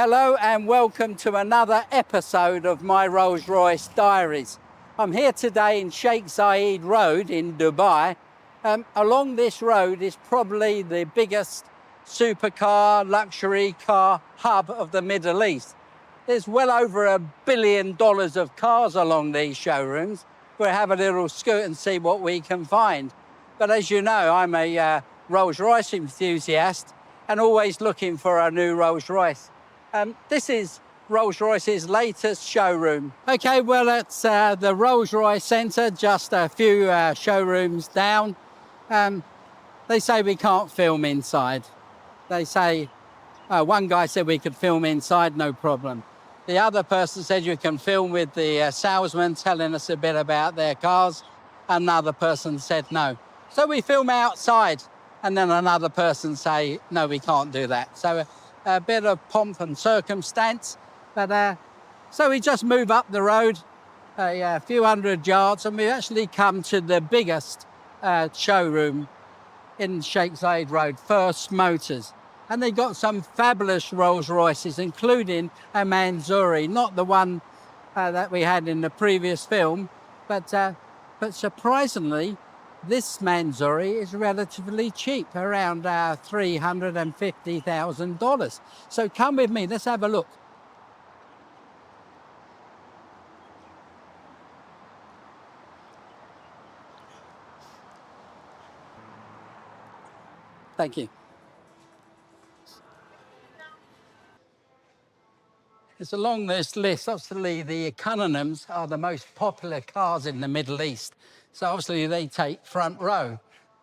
Hello and welcome to another episode of my Rolls-Royce Diaries. I'm here today in Sheikh Zayed Road in Dubai. Along this road is probably the biggest supercar, luxury car hub of the Middle East. There's well over $1 billion of cars along these showrooms. We'll have a little scoot and see what we can find. But as you know, I'm a Rolls-Royce enthusiast and always looking for a new Rolls-Royce. This is Rolls-Royce's latest showroom. Okay, well, it's the Rolls-Royce Centre, just a few showrooms down. They say we can't film inside. They say, one guy said we could film inside, no problem. The other person said you can film with the salesman telling us a bit about their cars. Another person said no. So we film outside, and then another person say, no, we can't do that. So a bit of pomp and circumstance, but so we just move up the road a few hundred yards and we've actually come to the biggest showroom in Sheikh Zayed Road, First Motors. And they got some fabulous Rolls Royces, including a Mansory, not the one that we had in the previous film, but surprisingly, this Mansory is relatively cheap, around $350,000. So come with me, let's have a look. Thank you. It's along this list. Obviously, the Economs are the most popular cars in the Middle East. So obviously, they take front row.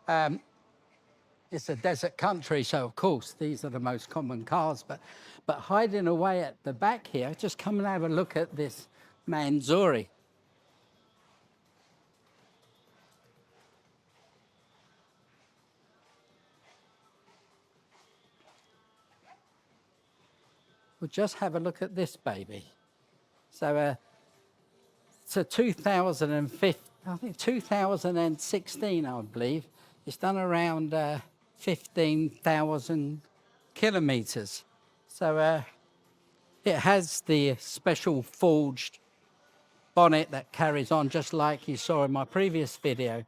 It's a desert country, so of course, these are the most common cars. But hiding away at the back here, just come and have a look at this Mansory. Well, just have a look at this baby. So it's a 2015, I think 2016, I believe. It's done around 15,000 kilometers. So it has the special forged bonnet that carries on, just like you saw in my previous video.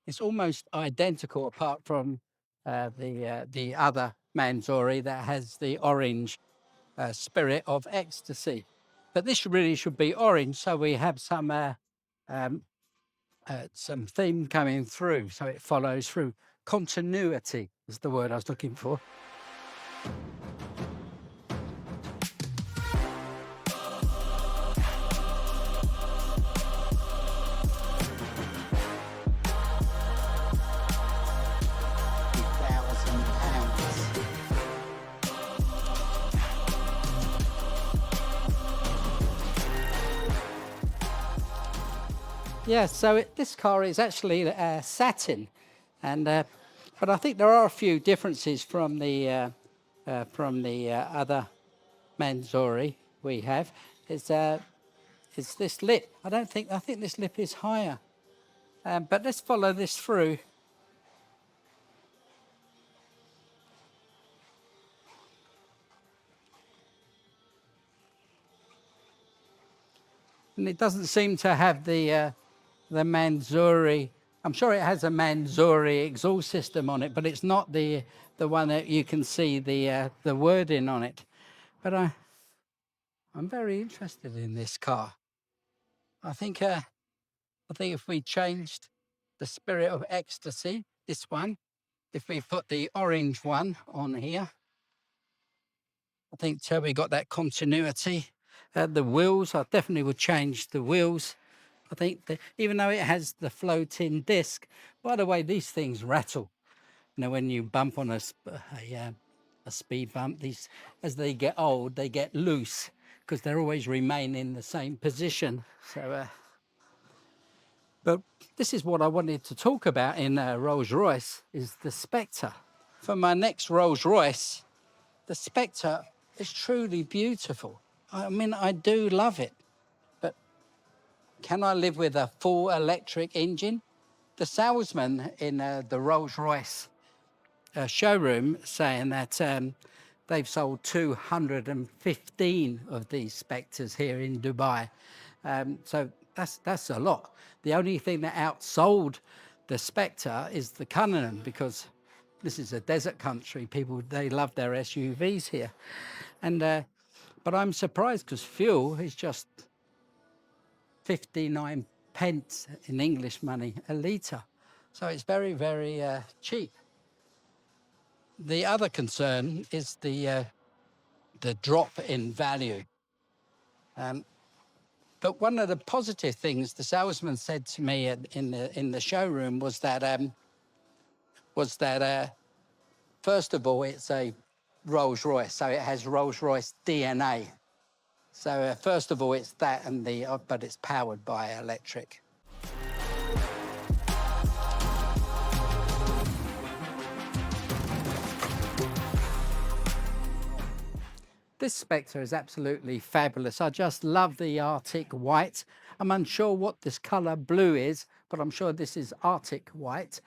It's almost identical, apart from the other Mansory that has the orange spirit of ecstasy. But this really should be orange, so we have some theme coming through, so it follows through. Continuity is the word I was looking for. Yeah, so this car is actually satin, and but I think there are a few differences from the other Mansory we have. It's this lip. I think this lip is higher, but let's follow this through. And it doesn't seem to have the Mansory. I'm sure it has a Mansory exhaust system on it, but it's not the one that you can see the wording on it. But I'm very interested in this car. I think if we changed the spirit of ecstasy, this one, if we put the orange one on here, I think till we got that continuity. The wheels, I definitely would change the wheels. I think that even though it has the floating disc, by the way, these things rattle. You know, when you bump on a speed bump, these, as they get old, they get loose because they're always remain in the same position. So, but this is what I wanted to talk about in Rolls-Royce, is the Spectre. For my next Rolls-Royce, the Spectre is truly beautiful. I mean, I do love it, but can I live with a full electric engine? The salesman in the Rolls-Royce showroom saying that they've sold 215 of these Spectres here in Dubai. So that's a lot. The only thing that outsold the Spectre is the Cullinan, because this is a desert country. People, they love their SUVs here. And but I'm surprised because fuel is just 59 pence in English money a litre. So it's very, very cheap. The other concern is the drop in value. But one of the positive things the salesman said to me in the showroom was that first of all, it's a Rolls Royce, so it has Rolls Royce DNA. So first of all, it's that, and but it's powered by electric. This Spectre is absolutely fabulous. I just love the Arctic white. I'm unsure what this colour blue is, but I'm sure this is Arctic white.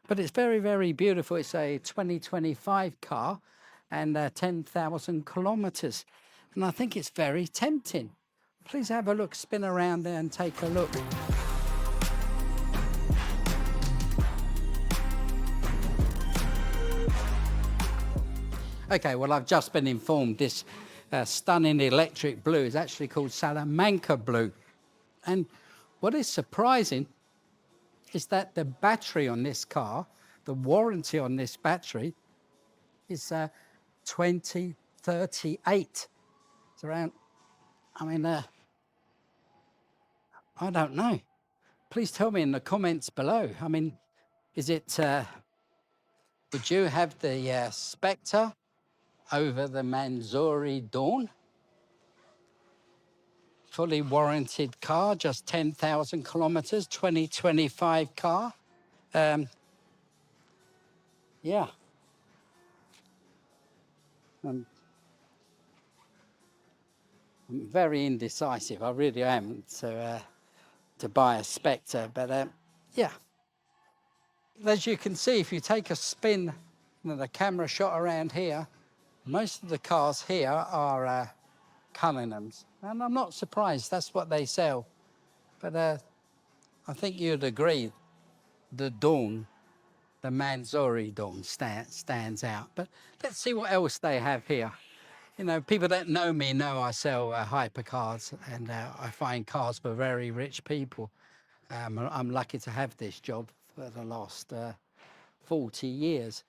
But it's very, very beautiful. It's a 2025 car and 10,000 kilometres. And I think it's very tempting. Please have a look, spin around there and take a look. Okay, well, I've just been informed this stunning electric blue is actually called Salamanca blue. And what is surprising is that the battery on this car, the warranty on this battery is 2038. It's around, I mean, I don't know. Please tell me in the comments below. I mean, is it, would you have the Spectre over the Mansory Dawn? Fully warranted car, just 10,000 kilometers, 2025 car. Yeah. I'm very indecisive, I really am, to buy a Spectre, but yeah. As you can see, if you take a spin, the camera shot around here, most of the cars here are Cullinans, and I'm not surprised, that's what they sell. But I think you'd agree, the Dawn, the Mansory Dawn stands out. But let's see what else they have here. You know, people that know me know I sell hypercars, and I find cars for very rich people. I'm lucky to have this job for the last 40 years.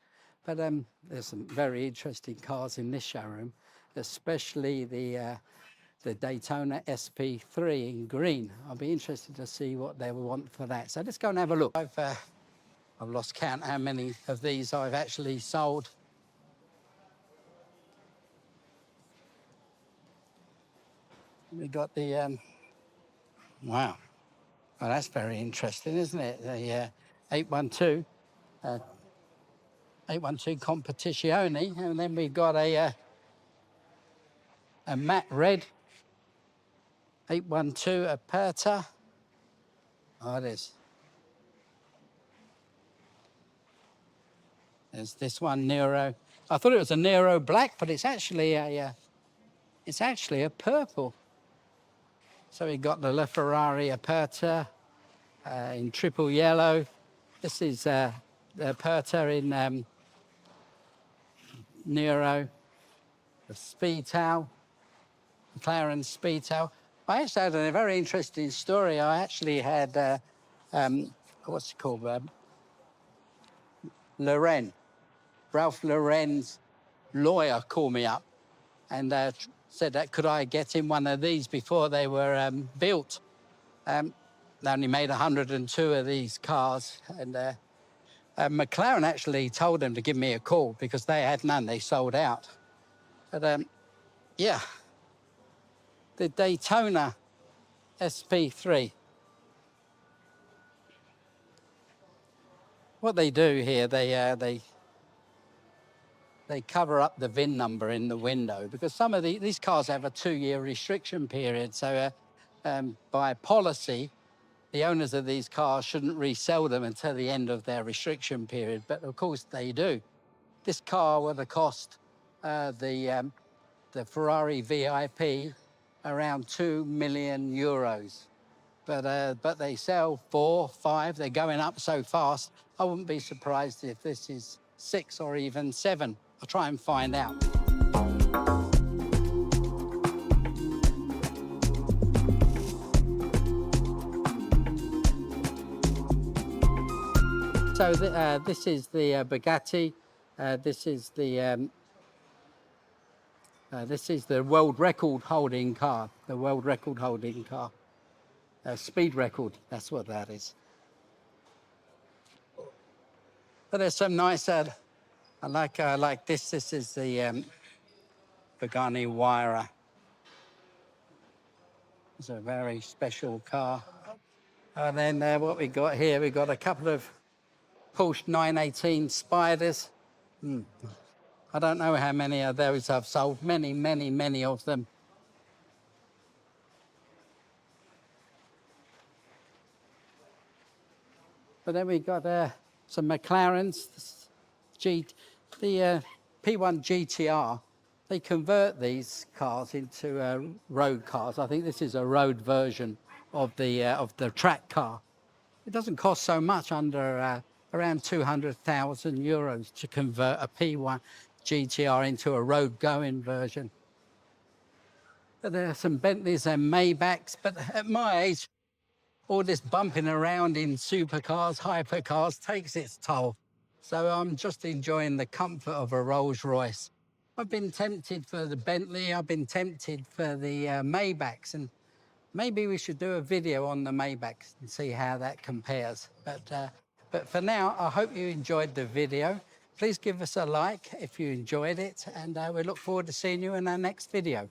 But there's some very interesting cars in this showroom, especially the Daytona SP3 in green. I'll be interested to see what they will want for that. So let's go and have a look. I've lost count how many of these I've actually sold. We got the, wow. Well, that's very interesting, isn't it? The 812 Competizione, and then we've got a matte red 812 Aperta. Oh, it is. There's this one, Nero. I thought it was a Nero black, but it's actually a purple. So we got the LaFerrari Aperta in triple yellow. This is the Aperta in Nero, the Speedtail, McLaren Speedtail. I actually had a very interesting story. I actually had, what's it called? Ralph Lauren's lawyer called me up and said that could I get him one of these before they were built. They only made 102 of these cars, and McLaren actually told them to give me a call because they had none, they sold out. But yeah, the Daytona SP3. What they do here, they cover up the VIN number in the window because some of these cars have a 2-year restriction period. So by policy, the owners of these cars shouldn't resell them until the end of their restriction period, but of course they do. This car would have cost the Ferrari VIP around €2 million. But they sell 4, 5, they're going up so fast. I wouldn't be surprised if this is 6 or even 7. I'll try and find out. So this is the Bugatti. This is the world record holding car. The world record holding car. Speed record. That's what that is. But there's some nice. I like this. This is the Pagani Huayra. It's a very special car. And then what we got here, we got a couple of Porsche 918 Spiders. I don't know how many of those I've sold. Many, many, many of them. But then we got some McLarens. The P1 GTR. They convert these cars into road cars. I think this is a road version of the track car. It doesn't cost so much, under around €200,000 to convert a P1 GTR into a road-going version. But there are some Bentleys and Maybachs, but at my age, all this bumping around in supercars, hypercars takes its toll. So I'm just enjoying the comfort of a Rolls Royce. I've been tempted for the Bentley, I've been tempted for the Maybachs, and maybe we should do a video on the Maybachs and see how that compares. But for now, I hope you enjoyed the video. Please give us a like if you enjoyed it, and we look forward to seeing you in our next video.